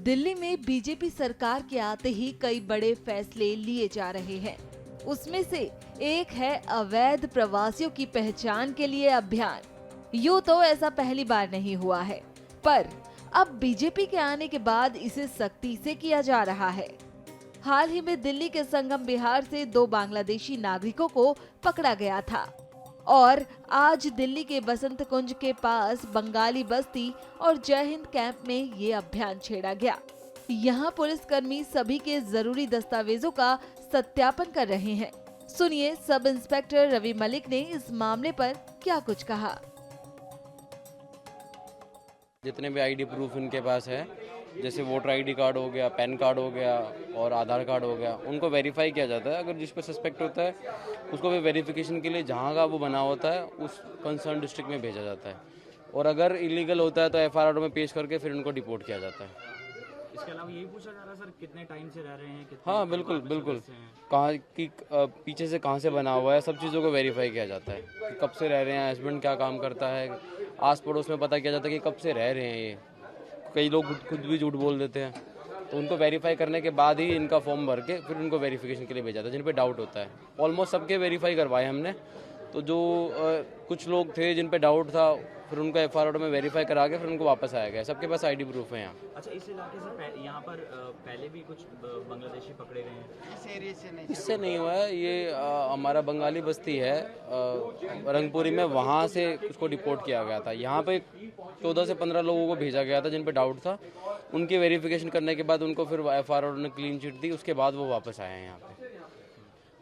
दिल्ली में बीजेपी सरकार के आते ही कई बड़े फैसले लिए जा रहे हैं। उसमें से एक है अवैध प्रवासियों की पहचान के लिए अभियान। यूं तो ऐसा पहली बार नहीं हुआ है, पर अब बीजेपी के आने के बाद इसे सख्ती से किया जा रहा है। हाल ही में दिल्ली के संगम बिहार से 2 बांग्लादेशी नागरिकों को पकड़ा गया था और आज दिल्ली के बसंत कुंज के पास बंगाली बस्ती और जय हिंद कैंप में ये अभियान छेड़ा गया। यहाँ पुलिसकर्मी सभी के जरूरी दस्तावेजों का सत्यापन कर रहे हैं। सुनिए सब इंस्पेक्टर रवि मलिक ने इस मामले पर क्या कुछ कहा। जितने भी आईडी प्रूफ इनके पास है, जैसे वोटर आईडी कार्ड हो गया, पैन कार्ड हो गया और आधार कार्ड हो गया, उनको वेरीफाई किया जाता है। अगर जिस पर सस्पेक्ट होता है उसको भी वेरिफिकेशन के लिए जहाँ का वो बना होता है उस कंसर्न डिस्ट्रिक्ट में भेजा जाता है, और अगर इलीगल होता है तो एफआईआर में पेश करके फिर उनको डिपोर्ट किया जाता है। इसके अलावा यही पूछा जा रहा है सर, कितने टाइम से रह रहे हैं, हाँ बिल्कुल बिल्कुल, कहाँ की पीछे से कहाँ से बना हुआ है, सब चीज़ों को वेरीफाई किया जाता है कि कब से रह रहे हैं, हस्बैंड क्या काम करता है, आस पड़ोस में पता किया जाता है कि कब से रह रहे हैं। ये कई लोग खुद भी झूठ बोल देते हैं, तो उनको वेरीफाई करने के बाद ही इनका फॉर्म भर के फिर उनको वेरिफिकेशन के लिए भेजा जाता है जिन पे डाउट होता है। ऑलमोस्ट सबके वेरीफाई करवाए हमने, तो जो कुछ लोग थे जिन पे डाउट था फिर उनको एफआईआर में वेरीफाई करा के फिर उनको वापस आया गया। सबके पास आईडी प्रूफ है यहाँ। अच्छा, इस इलाके से यहाँ पर पहले भी कुछ बांग्लादेशी पकड़े गए हैं? इस एरिया से नहीं? इससे नहीं हुआ है, ये हमारा बंगाली बस्ती है रंगपुरी में, वहाँ से उसको डिपोर्ट किया गया था। यहाँ पे 14 से 15 लोगों को भेजा गया था जिन पे डाउट था। उनकी वेरिफिकेशन करने के बाद उनको फिर एफआईआर ने क्लीन चिट दी, उसके बाद वो वापस आए हैं यहाँ पे।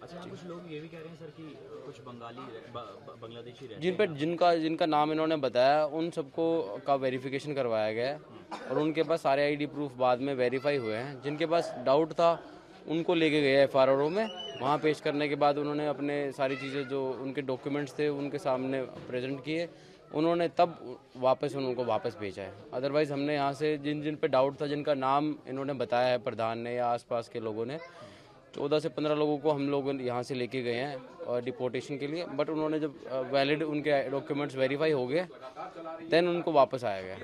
अच्छा, कुछ लोग ये भी कह रहे हैं सर कि कुछ बांग्लादेशी रहते जिन पे जिनका नाम इन्होंने बताया उन सबको का वेरिफिकेशन करवाया गया है और उनके पास सारे आईडी प्रूफ बाद में वेरीफाई हुए हैं। जिनके पास डाउट था उनको लेके गए एफआईआर में, वहाँ पेश करने के बाद उन्होंने अपने सारी चीज़ें जो उनके डॉक्यूमेंट्स थे उनके सामने प्रेजेंट किए, उन्होंने तब वापस उनको वापस भेजा है। अदरवाइज़ हमने यहाँ से जिन पे डाउट था, जिनका नाम इन्होंने बताया है प्रधान ने या आसपास के लोगों ने, 14 से 15 लोगों को हम लोग यहाँ से लेके गए हैं डिपोर्टेशन के लिए। बट उन्होंने जब वैलिड उनके डॉक्यूमेंट्स वेरीफाई हो गए देन उनको वापस आया गया।